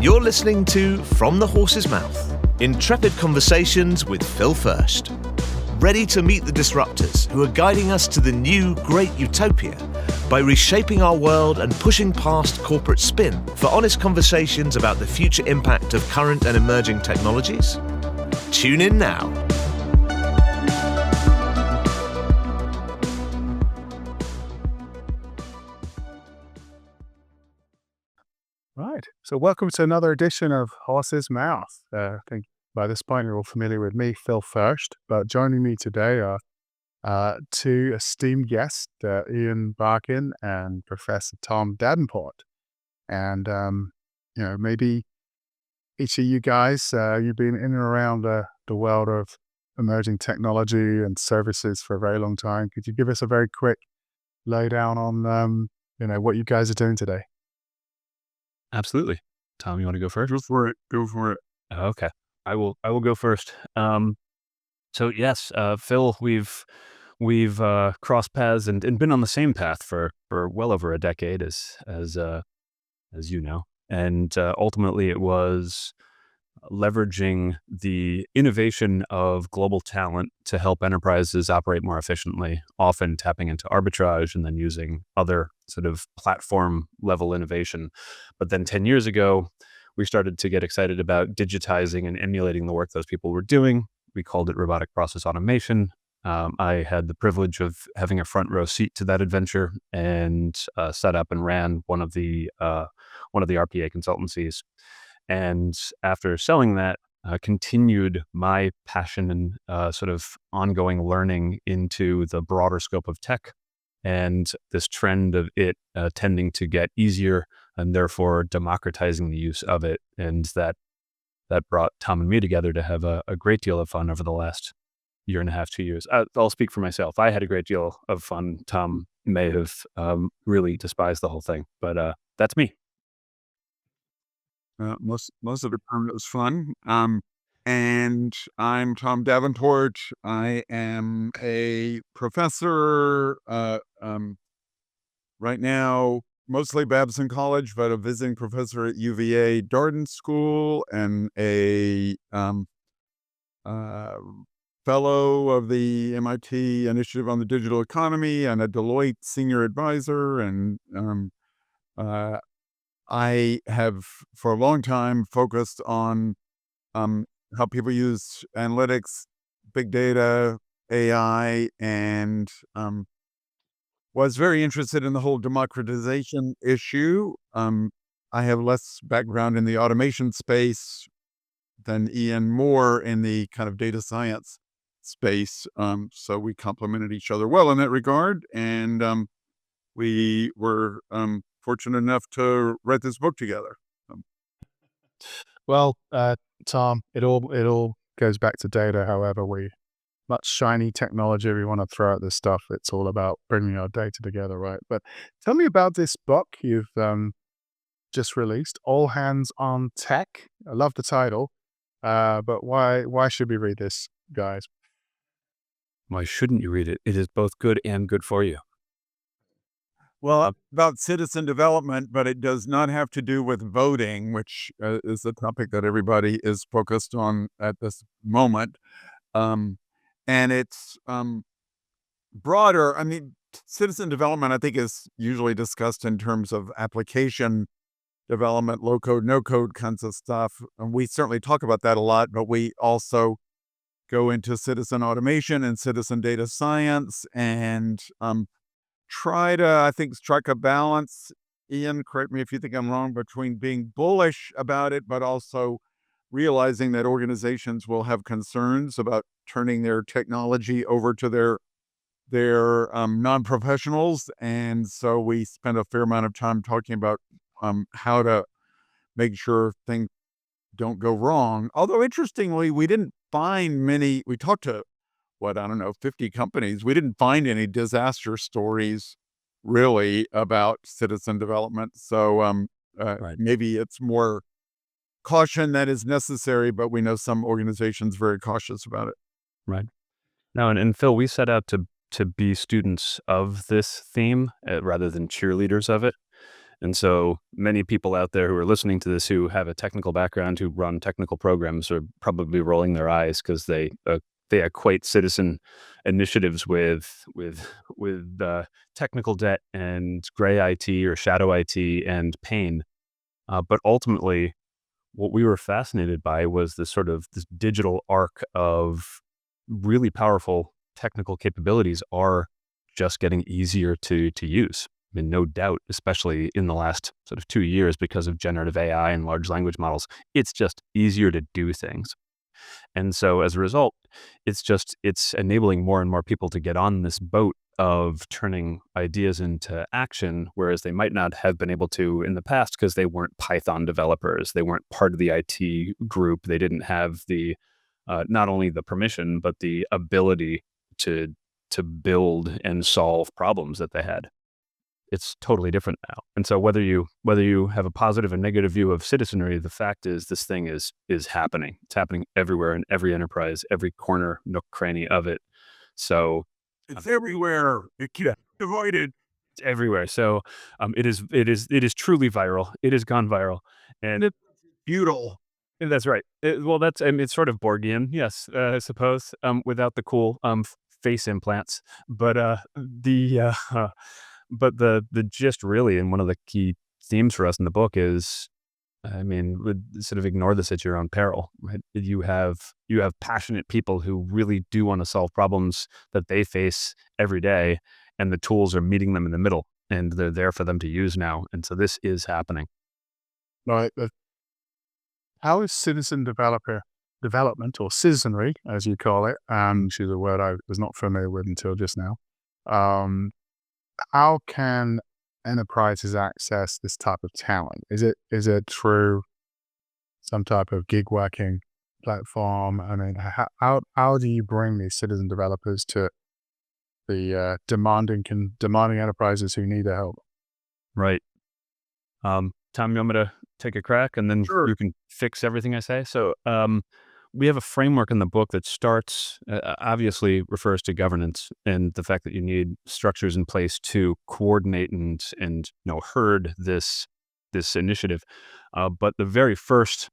You're listening to From the Horse's Mouth, intrepid conversations with Phil Fersht. Ready to meet the disruptors who are guiding us to the new great utopia by reshaping our world and pushing past corporate spin for honest conversations about the future impact of current and emerging technologies? Tune in now. Right. So welcome to another edition of Horse's Mouth. I think by this point you're all familiar with me, Phil Fersht, but joining me today are two esteemed guests, Ian Barkin and Professor Tom Davenport. And, maybe each of you guys, you've been in and around the world of emerging technology and services for a very long time. Could you give us a very quick lowdown on, what you guys are doing today? Absolutely. Tom, you want to go first? Go for it. Okay. I will go first. So yes, Phil, we've crossed paths and been on the same path for well over a decade as you know. And ultimately it was leveraging the innovation of global talent to help enterprises operate more efficiently, often tapping into arbitrage and then using other sort of platform level innovation. But then 10 years ago, we started to get excited about digitizing and emulating the work those people were doing. We called it Robotic Process Automation. I had the privilege of having a front row seat to that adventure and set up and ran one of the RPA consultancies. And after selling that, continued my passion and sort of ongoing learning into the broader scope of tech and this trend of it tending to get easier and therefore democratizing the use of it. And that brought Tom and me together to have a great deal of fun over the last year and a half, 2 years. I'll speak for myself. I had a great deal of fun. Tom may have really despised the whole thing, but that's me. Most of the time it was fun. And I'm Tom Davenport. I am a professor right now, mostly Babson College, but a visiting professor at UVA Darden School and a fellow of the MIT Initiative on the Digital Economy and a Deloitte senior advisor. And I have for a long time focused on how people use analytics, big data, AI, and was very interested in the whole democratization issue. I have less background in the automation space than Ian, more in the kind of data science space. So we complemented each other well in that regard. And we were fortunate enough to write this book together. Well, Tom, it all goes back to data. However, much shiny technology we want to throw at this stuff. It's all about bringing our data together, right? But tell me about this book you've just released, All Hands on Tech. I love the title, but why should we read this, guys? Why shouldn't you read it? It is both good and good for you. Well, about citizen development, but it does not have to do with voting, which is the topic that everybody is focused on at this moment. And it's broader. I mean, citizen development, I think, is usually discussed in terms of application development, low code, no code kinds of stuff. And we certainly talk about that a lot, but we also go into citizen automation and citizen data science and try to, I think, strike a balance. Ian, correct me if you think I'm wrong, between being bullish about it, but also realizing that organizations will have concerns about turning their technology over to their non-professionals. And so we spend a fair amount of time talking about how to make sure things don't go wrong. Although interestingly, we didn't find many, we talked to 50 companies. We didn't find any disaster stories really about citizen development. So Right. maybe it's more caution that is necessary, but we know some organizations very cautious about it. Right. No, and Phil, we set out to to be students of this theme rather than cheerleaders of it. And so many people out there who are listening to this who have a technical background, who run technical programs, are probably rolling their eyes because they equate citizen initiatives with technical debt and gray IT or shadow IT and pain. But ultimately, what we were fascinated by was this digital arc of really powerful technical capabilities are just getting easier to use. I mean, no doubt, especially in the last sort of 2 years because of generative AI and large language models, it's just easier to do things. And so as a result, it's enabling more and more people to get on this boat of turning ideas into action, whereas they might not have been able to in the past because they weren't Python developers. They weren't part of the IT group. They didn't have the not only the permission, but the ability to build and solve problems that they had. It's totally different now. And so whether you have a positive and negative view of citizenry, the fact is this thing is happening. It's happening everywhere in every enterprise, every corner, nook, cranny of it. So It's everywhere. It can't be avoided. it's everywhere. So it is truly viral. It has gone viral, and Feudal. that's right. It's sort of Borgian, yes, I suppose, without the cool face implants. But the gist really, and one of the key themes for us in the book is, I mean, would sort of ignore this at your own peril, right? You have passionate people who really do want to solve problems that they face every day, and the tools are meeting them in the middle, and they're there for them to use now. And so this is happening. Right. How is citizen development or citizenry, as you call it, which is a word I was not familiar with until just now. Um, how can enterprises access this type of talent? Is it through some type of gig working platform? I mean, how do you bring these citizen developers to the demanding enterprises who need their help? Right. Tom, you want me to take a crack and then Sure. you can fix everything I say? So, we have a framework in the book that obviously refers to governance and the fact that you need structures in place to coordinate and herd this initiative. But the very first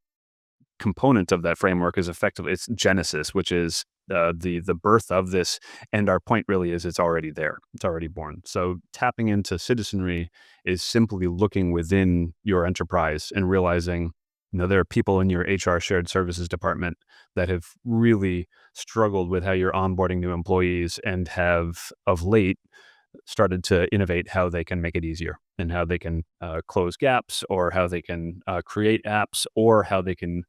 component of that framework is effectively its genesis, which is the birth of this. And our point really is it's already there. It's already born. So tapping into citizenry is simply looking within your enterprise and realizing, there are people in your HR shared services department that have really struggled with how you're onboarding new employees and have of late started to innovate how they can make it easier and how they can close gaps, or how they can create apps, or how they can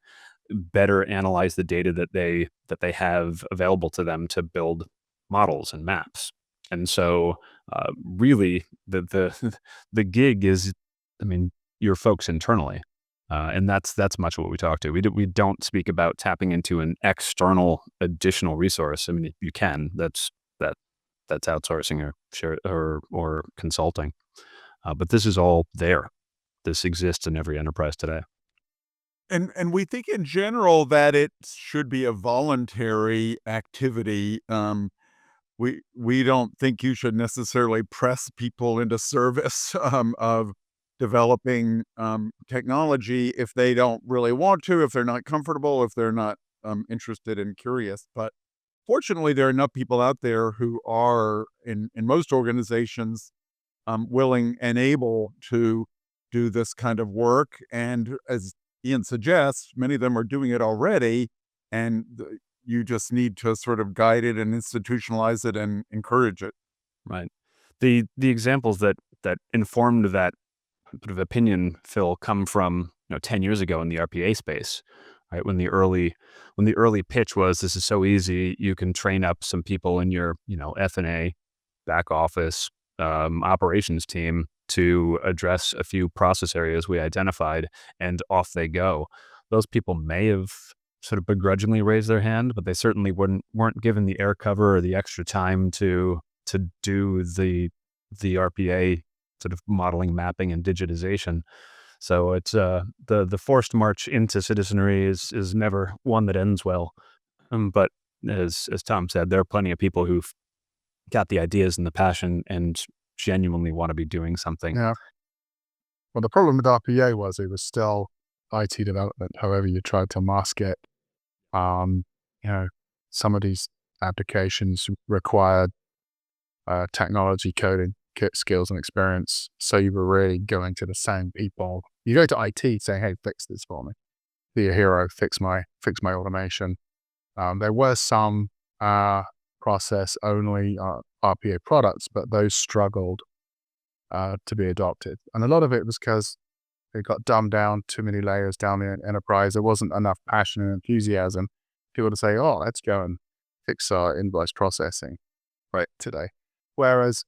better analyze the data that they have available to them to build models and maps. And so, really, the the gig is, I mean, your folks internally, and that's much what we talk to. We don't speak about tapping into an external additional resource. I mean, you can. That's outsourcing or share or consulting. But this is all there. This exists in every enterprise today. And we think in general that it should be a voluntary activity. We don't think you should necessarily press people into service of developing technology if they don't really want to, if they're not comfortable, if they're not interested and curious. But fortunately, there are enough people out there who are in most organizations willing and able to do this kind of work. And as Ian suggests, many of them are doing it already, and you just need to sort of guide it and institutionalize it and encourage it. Right. The examples that informed that sort of opinion, Phil, come from 10 years ago in the RPA space, right? When the early pitch was, this is so easy, you can train up some people in your F&A back office operations team to address a few process areas we identified, and off they go. Those people may have sort of begrudgingly raised their hand, but they certainly weren't given the air cover or the extra time to do the RPA sort of modeling, mapping, and digitization. So it's the forced march into citizenry is never one that ends well. But as Tom said, there are plenty of people who've got the ideas and the passion and genuinely want to be doing something. Yeah. Well, the problem with RPA was it was still IT development. However, you tried to mask it. Um, you know, some of these applications required technology coding skills and experience. So you were really going to the same people. You go to IT saying, "Hey, fix this for me. Be a hero. Fix my automation." There were some process only RPA products, but those struggled to be adopted, and a lot of it was because it got dumbed down, too many layers down the enterprise. There wasn't enough passion and enthusiasm. People to say, "Oh, let's go and fix our invoice processing right today." Whereas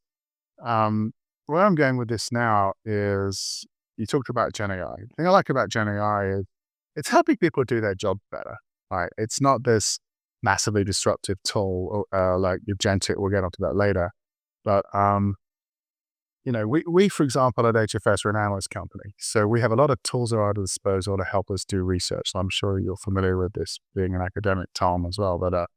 where I'm going with this now is you talked about Gen AI. The thing I like about Gen AI is it's helping people do their job better. Right? It's not this massively disruptive tool like your Gentic. We'll get onto that later. But we for example at HFS are an analyst company, so we have a lot of tools at our disposal to help us do research. I'm sure you're familiar with this, being an academic, Tom, as well. But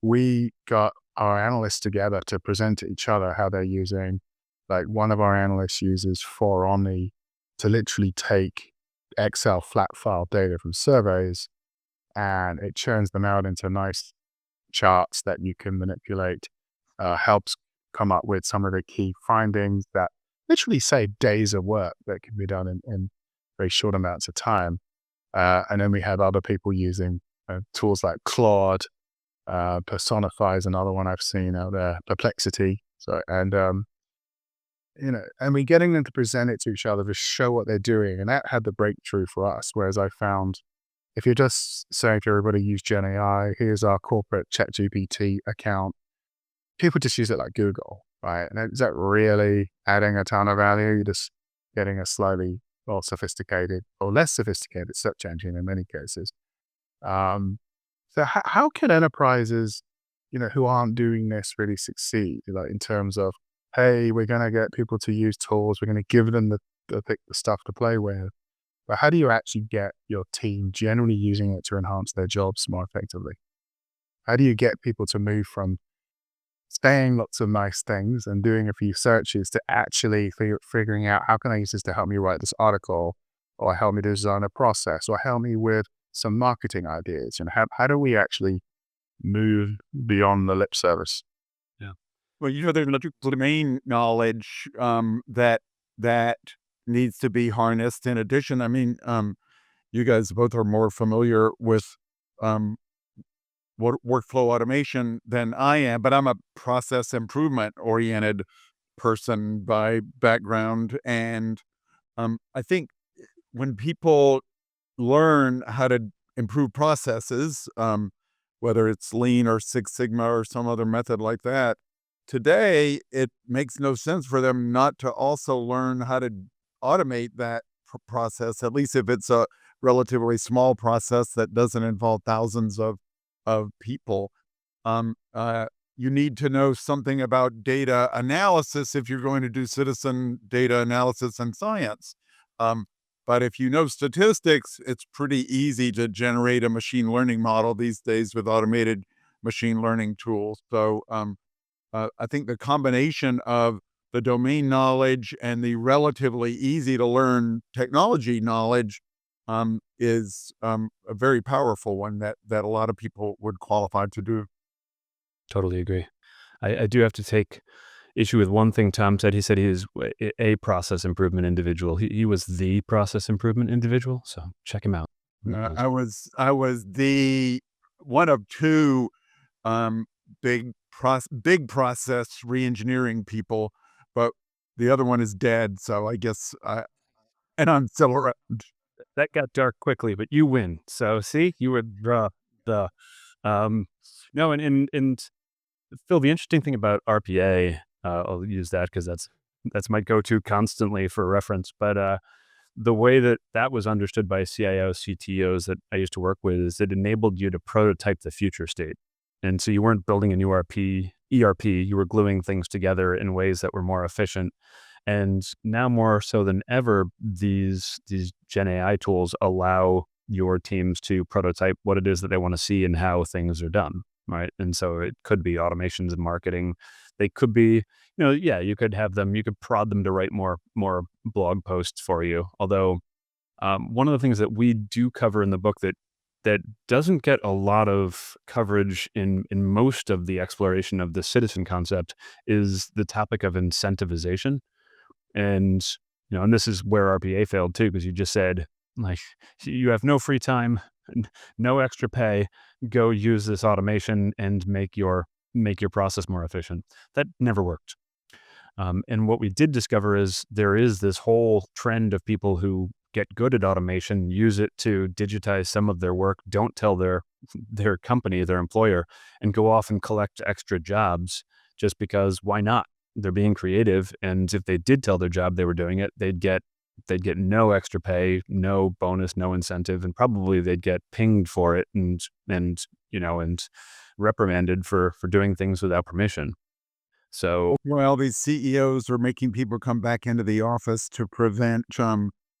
we got our analysts together to present to each other how they're using, like one of our analysts uses for Omni to literally take Excel flat file data from surveys and it churns them out into nice charts that you can manipulate, helps come up with some of the key findings that literally save days of work that can be done in very short amounts of time. And then we have other people using tools like Claude. Personify is another one I've seen out there. Perplexity. And we're getting them to present it to each other to show what they're doing, and that had the breakthrough for us. Whereas I found if you're just saying to everybody use Gen AI, here's our corporate ChatGPT account, people just use it like Google, right? And is that really adding a ton of value? You're just getting a slightly more sophisticated or less sophisticated search engine in many cases. So how can enterprises, who aren't doing this really succeed? Like in terms of, hey, we're going to get people to use tools, we're going to give them the stuff to play with. But how do you actually get your team generally using it to enhance their jobs more effectively? How do you get people to move from saying lots of nice things and doing a few searches to actually figuring out how can I use this to help me write this article, or help me design a process, or help me with some marketing ideas? And how do we actually move beyond the lip service? Yeah. Well, there's electrical domain knowledge that needs to be harnessed. In addition, you guys both are more familiar with workflow automation than I am, but I'm a process improvement oriented person by background, and I think when people learn how to improve processes, whether it's Lean or Six Sigma or some other method like that, today it makes no sense for them not to also learn how to automate that process, at least if it's a relatively small process that doesn't involve thousands of people. You need to know something about data analysis if you're going to do citizen data analysis and science. But if you know statistics, it's pretty easy to generate a machine learning model these days with automated machine learning tools. So I think the combination of the domain knowledge and the relatively easy to learn technology knowledge is a very powerful one that a lot of people would qualify to do. Totally agree. I do have to take issue with one thing Tom said. He said he is a process improvement individual. He was the process improvement individual. So check him out. I was the one of two big process reengineering people, but the other one is dead. So I guess I'm still around. That got dark quickly, but you win. So see, you were the no, and Phil, the interesting thing about RPA, I'll use that because that's my go-to constantly for reference. But the way that was understood by CIOs, CTOs that I used to work with is it enabled you to prototype the future state. And so you weren't building a new ERP, you were gluing things together in ways that were more efficient. And now more so than ever, these Gen AI tools allow your teams to prototype what it is that they want to see and how things are done. right? And so it could be automations in marketing. They could be, you could have them, you could prod them to write more blog posts for you. Although one of the things that we do cover in the book that doesn't get a lot of coverage in most of the exploration of the citizen concept is the topic of incentivization. And and this is where RPA failed too, because you just said, like, you have no free time, no extra pay, go use this automation and make your process more efficient. That never worked. And what we did discover is there is this whole trend of people who get good at automation, use it to digitize some of their work, don't tell their company, their employer, and go off and collect extra jobs just because why not? They're being creative, and if they did tell their job they were doing it, they'd get no extra pay, no bonus, no incentive, and probably they'd get pinged for it and reprimanded for doing things without permission. So Well, these CEOs are making people come back into the office to prevent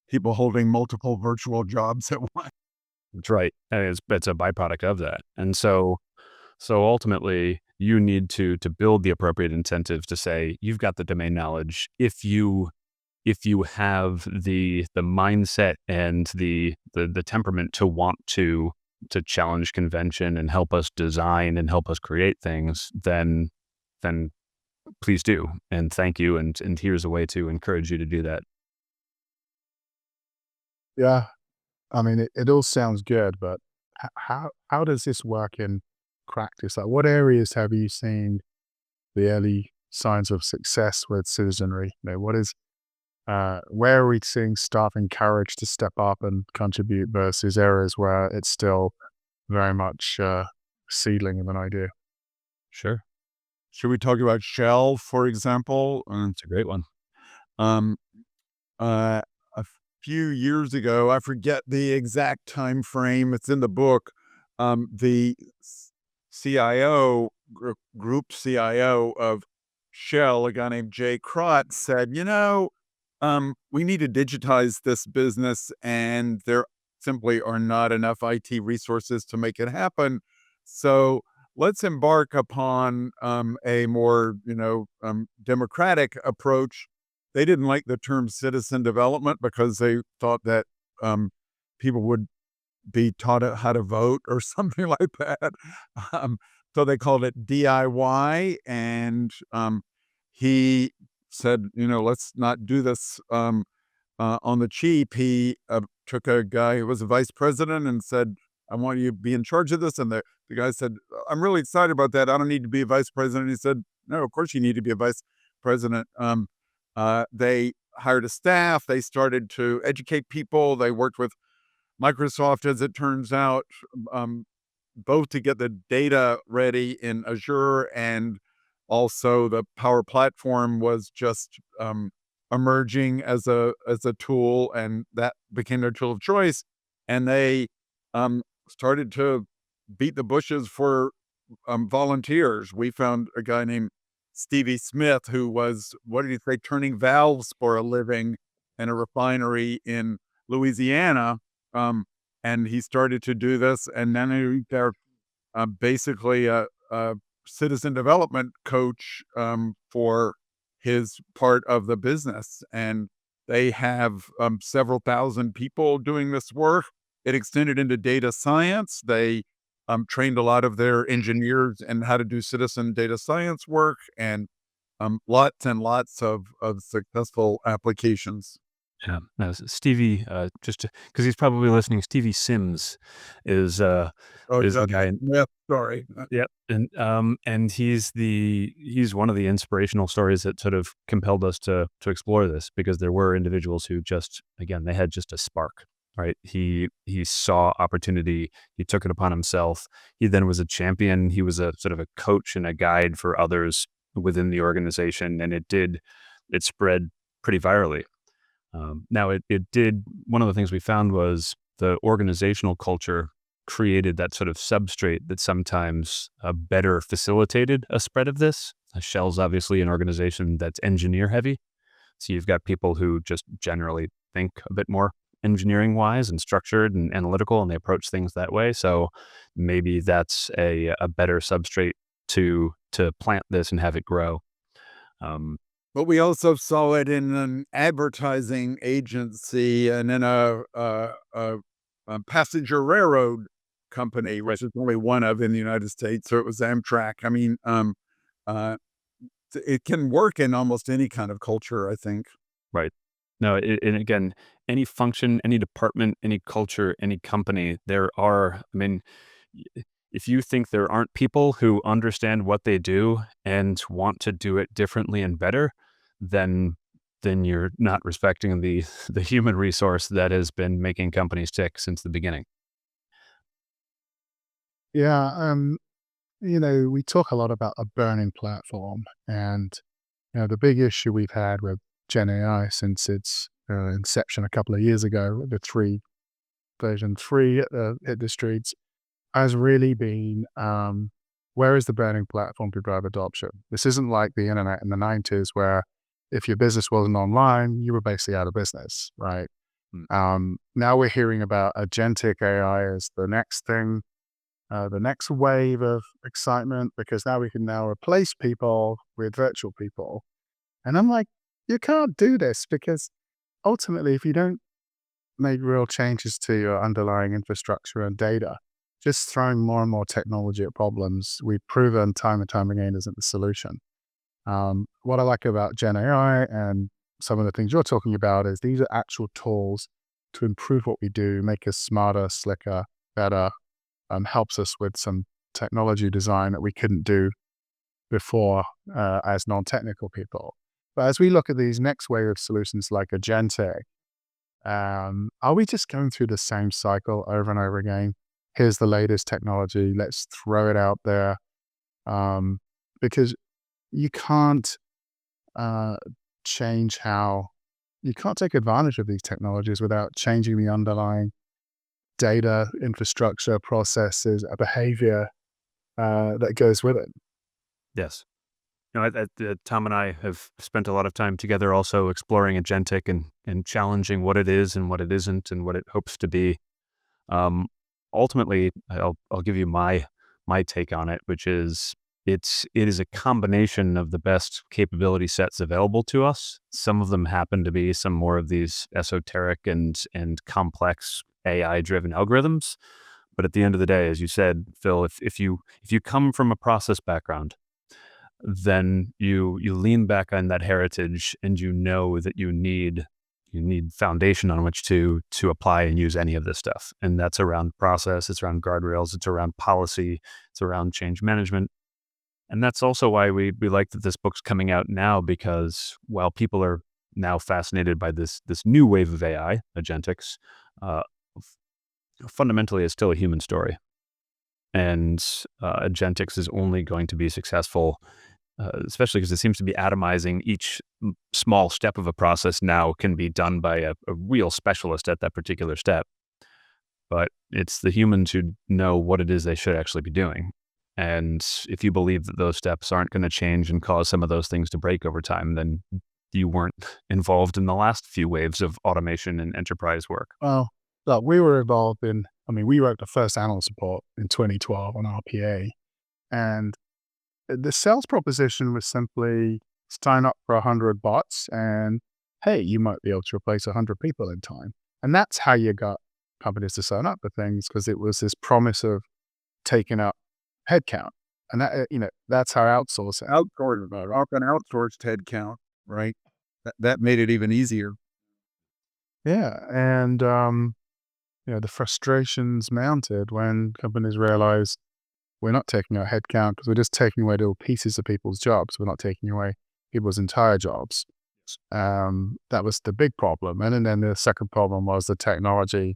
people holding multiple virtual jobs at once. that's right. And it's a byproduct of that. And so ultimately you need to build the appropriate incentives to say you've got the domain knowledge. If you have the mindset and the temperament to want to challenge convention and help us design and help us create things, then please do. And thank you. And here's a way to encourage you to do that. Yeah. I mean, it all sounds good, but how does this work in practice? Like, what areas have you seen the early signs of success with citizenry? What is where are we seeing staff encouraged to step up and contribute versus areas where it's still very much seedling of an idea? Sure. Should we talk about Shell, for example? It's a great one. Um, uh, a few years ago, I forget the exact time frame. It's in the book. The CIO, group CIO of Shell, a guy named Jay Crott, said, we need to digitize this business, and there simply are not enough IT resources to make it happen. So let's embark upon a more, democratic approach. They didn't like the term citizen development because they thought that people would be taught how to vote or something like that. Um, so they called it DIY. And he said, let's not do this on the cheap. He took a guy who was a vice president and said, I want you to be in charge of this. And the guy said, I'm really excited about that. I don't need to be a vice president. He said, no, of course you need to be a vice president. They hired a staff. They started to educate people. They worked with Microsoft, as it turns out, both to get the data ready in Azure, and also the Power Platform was just emerging as a tool, and that became their tool of choice. And they started to beat the bushes for volunteers. We found a guy named Stevie Smith who was, what did he say, turning valves for a living in a refinery in Louisiana. And he started to do this, and then they're basically a citizen development coach for his part of the business. And they have several thousand people doing this work. It extended into data science. They trained a lot of their engineers in how to do citizen data science work, and lots and lots of successful applications. Yeah. No, Stevie, just because he's probably listening, Stevie Sims is Oh, is the yeah, guy. yeah, sorry. Yep. And he's one of the inspirational stories that sort of compelled us to explore this, because there were individuals who just, again, they had just a spark, right? He saw opportunity. He took it upon himself. He then was a champion. He was a sort of a coach and a guide for others within the organization. And it spread pretty virally. Now it did, one of the things we found was the organizational culture created that sort of substrate that sometimes better facilitated a spread of this. Shell's obviously an organization that's engineer heavy. So you've got people who just generally think a bit more engineering wise and structured and analytical, and they approach things that way. So maybe that's a better substrate to plant this and have it grow. But we also saw it in an advertising agency and in a passenger railroad company, which is only one of in the United States. So it was Amtrak. I mean, uh, it can work in almost any kind of culture, I think. Right. No, and again, any function, any department, any culture, any company, there are, I mean, if you think there aren't people who understand what they do and want to do it differently and better, then you're not respecting the human resource that has been making companies tick since the beginning. Yeah. We talk a lot about a burning platform, and the big issue we've had with Gen AI since its inception a couple of years ago, version 3 hit the streets, has really been where is the burning platform to drive adoption? This isn't like the internet in the 90s where if your business wasn't online, you were basically out of business, right? Now we're hearing about agentic AI as the next thing, the next wave of excitement, because now we can now replace people with virtual people. And I'm like, you can't do this, because ultimately, if you don't make real changes to your underlying infrastructure and data, just throwing more and more technology at problems, we've proven time and time again isn't the solution. What I like about Gen AI and some of the things you're talking about is these are actual tools to improve what we do, make us smarter, slicker, better, helps us with some technology design that we couldn't do before as non-technical people. But as we look at these next wave of solutions like agentic, are we just going through the same cycle over and over again? Here's the latest technology, let's throw it out there. Because you can't uh, you can't take advantage of these technologies without changing the underlying data, infrastructure, processes, behavior that goes with it. Yes. Tom and I have spent a lot of time together also exploring agentic and challenging what it is and what it isn't and what it hopes to be. Um, Ultimately, I'll give you my take on it, which is it is a combination of the best capability sets available to us. Some of them happen to be some more of these esoteric and complex AI driven algorithms. But at the end of the day, as you said, Phil, if you come from a process background, then you lean back on that heritage and you know that you need foundation on which to apply and use any of this stuff. And that's around process, it's around guardrails, it's around policy, it's around change management. And that's also why we like that this book's coming out now, because while people are now fascinated by this new wave of AI, agentics, uh, fundamentally it's still a human story. And agentics is only going to be successful, especially because it seems to be atomizing. Each small step of a process now can be done by a real specialist at that particular step. But it's the humans who know what it is they should actually be doing. And if you believe that those steps aren't going to change and cause some of those things to break over time, then you weren't involved in the last few waves of automation and enterprise work. Well, look, we were involved we wrote the first analyst report in 2012 on RPA, and the sales proposition was simply sign up for 100 bots and, hey, you might be able to replace 100 people in time. And that's how you got companies to sign up for things, because it was this promise of taking up headcount. And that, that's how outsourcing. Often outsourced headcount, right? That made it even easier. Yeah. And, the frustrations mounted when companies realized we're not taking out headcount because we're just taking away little pieces of people's jobs. We're not taking away people's entire jobs. That was the big problem. And then the second problem was the technology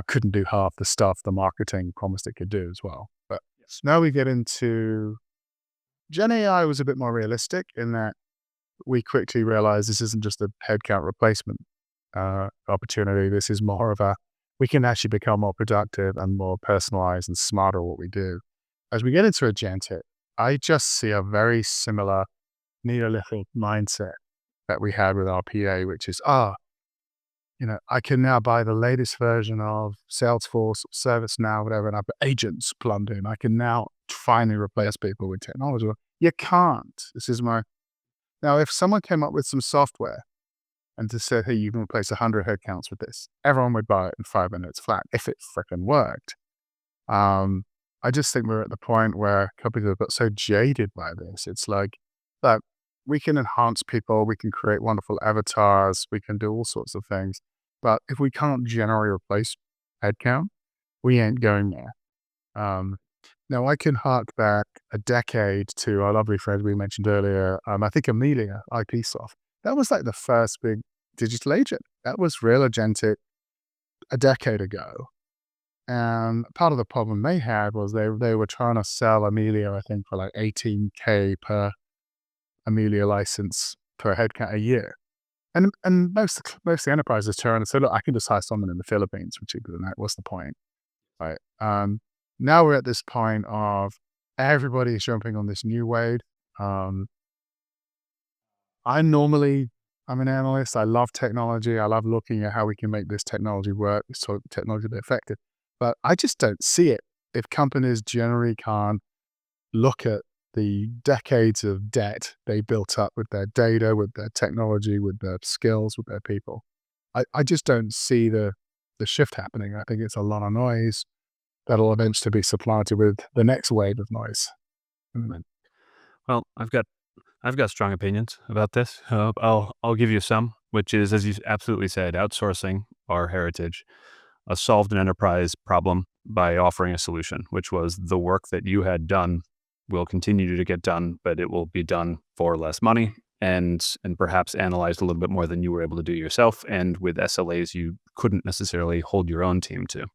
couldn't do half the stuff the marketing promised it could do as well. But now we get into Gen AI was a bit more realistic in that we quickly realized this isn't just a headcount replacement opportunity. This is more of we can actually become more productive and more personalized and smarter what we do. As we get into agentic, I just see a very similar Neolithic mindset that we had with RPA, which is, I can now buy the latest version of Salesforce, ServiceNow, whatever, and I've got agents plumbed in. I can now finally replace people with technology. Well, you can't. Now, if someone came up with some software and just said, hey, you can replace 100 headcounts with this, everyone would buy it in 5 minutes flat if it freaking worked. I just think we're at the point where companies have got so jaded by this. It's like, look, we can enhance people, we can create wonderful avatars, we can do all sorts of things. But if we can't generally replace headcount, we ain't going there. Now, I can hark back a decade to our lovely friend we mentioned earlier. I think Amelia, IPsoft. That was like the first big digital agent. That was real agentic a decade ago. And part of the problem they had was they were trying to sell Amelia, I think, for like $18K per Amelia license per headcount a year. And most of the enterprises turned and said, look, I can just hire someone in the Philippines for cheaper than that. What's the point? Right. Now we're at this point of everybody is jumping on this new wave. I'm an analyst. I love technology. I love looking at how we can make this technology work, so technology be effective. But I just don't see it if companies generally can't look at the decades of debt they built up with their data, with their technology, with their skills, with their people. I just don't see the shift happening. I think it's a lot of noise that'll eventually be supplanted with the next wave of noise. Well, I've got strong opinions about this. I'll give you some, which is, as you absolutely said, outsourcing our heritage, solved an enterprise problem by offering a solution, which was the work that you had done will continue to get done, but it will be done for less money and perhaps analyzed a little bit more than you were able to do yourself. And with SLAs, you couldn't necessarily hold your own team to.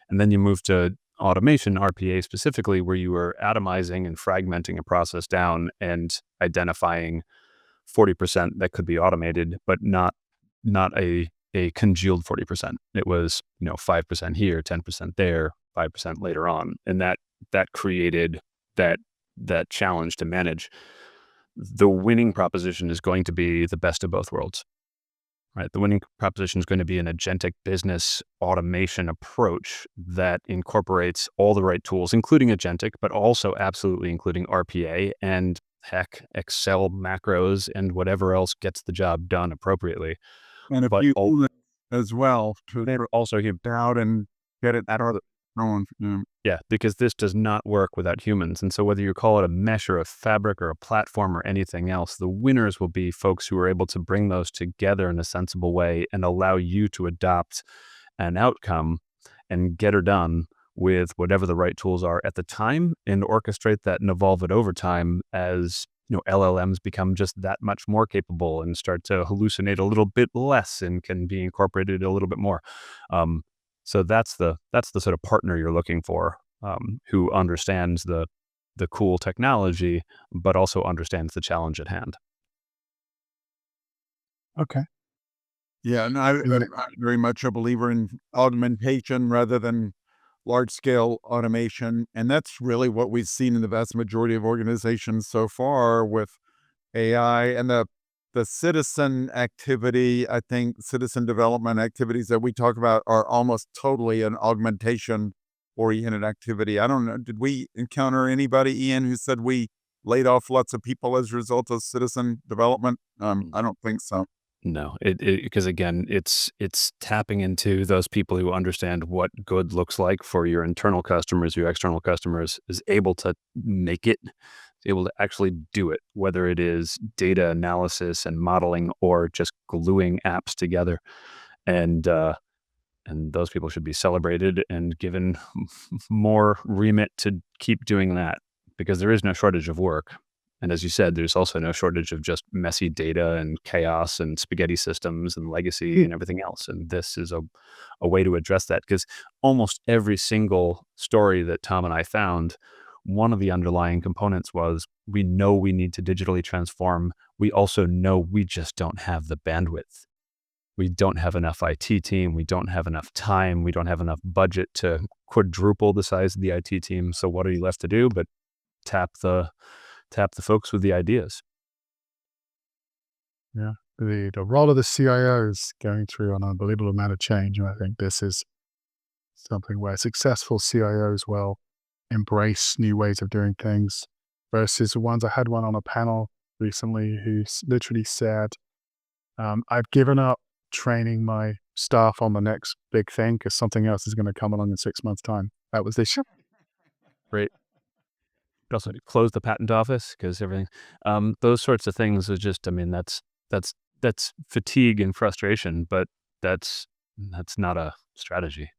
And then you move to automation, RPA specifically, where you were atomizing and fragmenting a process down and identifying 40% that could be automated, but not a congealed 40%. It was 5% here, 10% there, 5% later on, and that created that challenge to manage. The winning proposition is going to be the best of both worlds. Right. The winning proposition is going to be an agentic business automation approach that incorporates all the right tools, including agentic, but also absolutely including RPA and heck, Excel macros and whatever else gets the job done appropriately. And if But you do that as well, to also get out and get it out of the throwing. Yeah, because this does not work without humans. And so whether you call it a mesh or a fabric or a platform or anything else, the winners will be folks who are able to bring those together in a sensible way and allow you to adopt an outcome and get her done with whatever the right tools are at the time and orchestrate that and evolve it over time as LLMs become just that much more capable and start to hallucinate a little bit less and can be incorporated a little bit more. So that's the sort of partner you're looking for, who understands the cool technology, but also understands the challenge at hand. Okay. Yeah, and I'm very much a believer in augmentation rather than large-scale automation, and that's really what we've seen in the vast majority of organizations so far with AI and the citizen activity. I think citizen development activities that we talk about are almost totally an augmentation-oriented activity. I don't know, did we encounter anybody, Ian, who said we laid off lots of people as a result of citizen development? I don't think so. No, because again, it's tapping into those people who understand what good looks like for your internal customers, your external customers, is able to make it, able to actually do it, whether it is data analysis and modeling or just gluing apps together. And those people should be celebrated and given more remit to keep doing that, because there is no shortage of work. And as you said, there's also no shortage of just messy data and chaos and spaghetti systems and legacy and everything else. And this is a way to address that, because almost every single story that Tom and I found, one of the underlying components was, we know we need to digitally transform. We also know we just don't have the bandwidth. We don't have enough IT team. We don't have enough time. We don't have enough budget to quadruple the size of the IT team. So what are you left to do but tap the folks with the ideas? Yeah. the role of the CIO is going through an unbelievable amount of change. And I think this is something where successful CIOs will embrace new ways of doing things versus the ones. I had one on a panel recently who literally said, I've given up training my staff on the next big thing because something else is going to come along in 6 months' time. That was this. Great. Also close the patent office because everything, those sorts of things is just, I mean, that's fatigue and frustration, but that's not a strategy.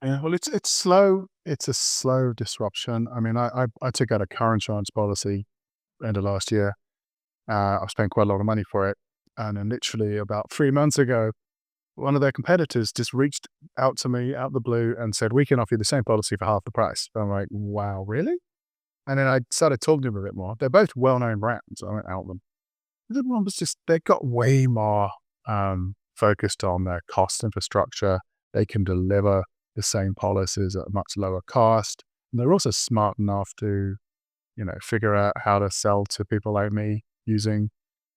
Yeah, well, it's slow. It's a slow disruption. I mean, I took out a car insurance policy end of last year. I've spent quite a lot of money for it. And then literally about 3 months ago, one of their competitors just reached out to me out of the blue and said, we can offer you the same policy for half the price. I'm like, wow, really? And then I started talking to them a bit more. They're both well-known brands. I went out with them. The one was just, they got way more focused on their cost infrastructure. They can deliver the same policies at a much lower cost. And they're also smart enough to, figure out how to sell to people like me using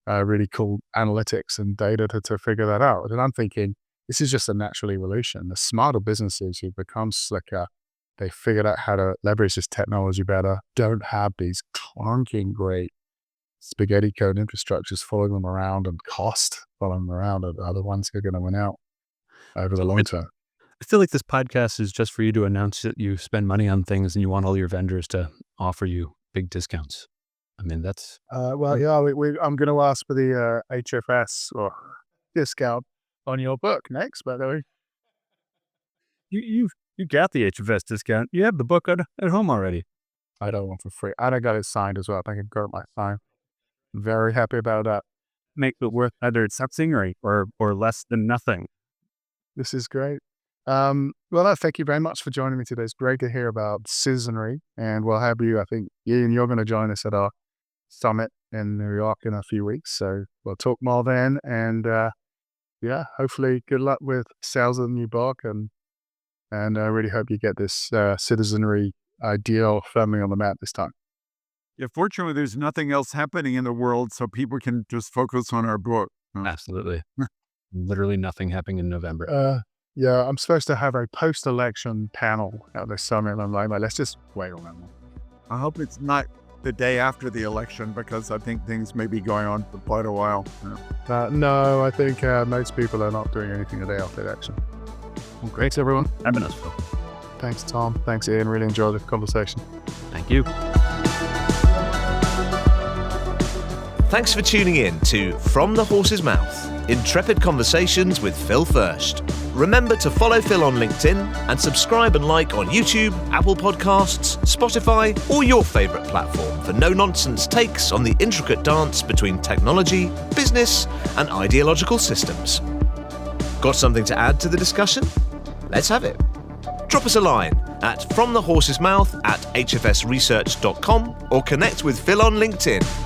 really cool analytics and data to figure that out. And I'm thinking, this is just a natural evolution. The smarter businesses who become slicker, they figured out how to leverage this technology better, don't have these clunking great spaghetti code infrastructures following them around and cost following them around, are the ones who are going to win out over the long term. I feel like this podcast is just for you to announce that you spend money on things and you want all your vendors to offer you big discounts. I mean, that's... I'm going to ask for the HFS or discount on your book next, by the way. You got the HFS discount. You have the book at home already. I don't want for free. And I got it signed as well. I think I got my sign. Very happy about that. Make it worth either something or less than nothing. This is great. Thank you very much for joining me today. It's great to hear about citizenry, and we'll have you, I think, Ian, you're going to join us at our summit in New York in a few weeks. So we'll talk more then. And hopefully good luck with sales of the new book. And I really hope you get this citizenry ideal firmly on the map this time. Yeah, fortunately, there's nothing else happening in the world, so people can just focus on our book. Absolutely. Literally nothing happening in November. I'm supposed to have a post-election panel at this summit, and I'm like, let's just wait on that one. I hope it's not the day after the election, because I think things may be going on for quite a while. No, I think most people are not doing anything the day after the election. Well, great, everyone. Having us, Phil. Thanks, Tom. Thanks, Ian. Really enjoyed the conversation. Thank you. Thanks for tuning in to From the Horse's Mouth, Intrepid Conversations with Phil Fersht. Remember to follow Phil on LinkedIn and subscribe and like on YouTube, Apple Podcasts, Spotify, or your favourite platform for no-nonsense takes on the intricate dance between technology, business, and ideological systems. Got something to add to the discussion? Let's have it. Drop us a line at fromthehorsesmouth@hfsresearch.com or connect with Phil on LinkedIn.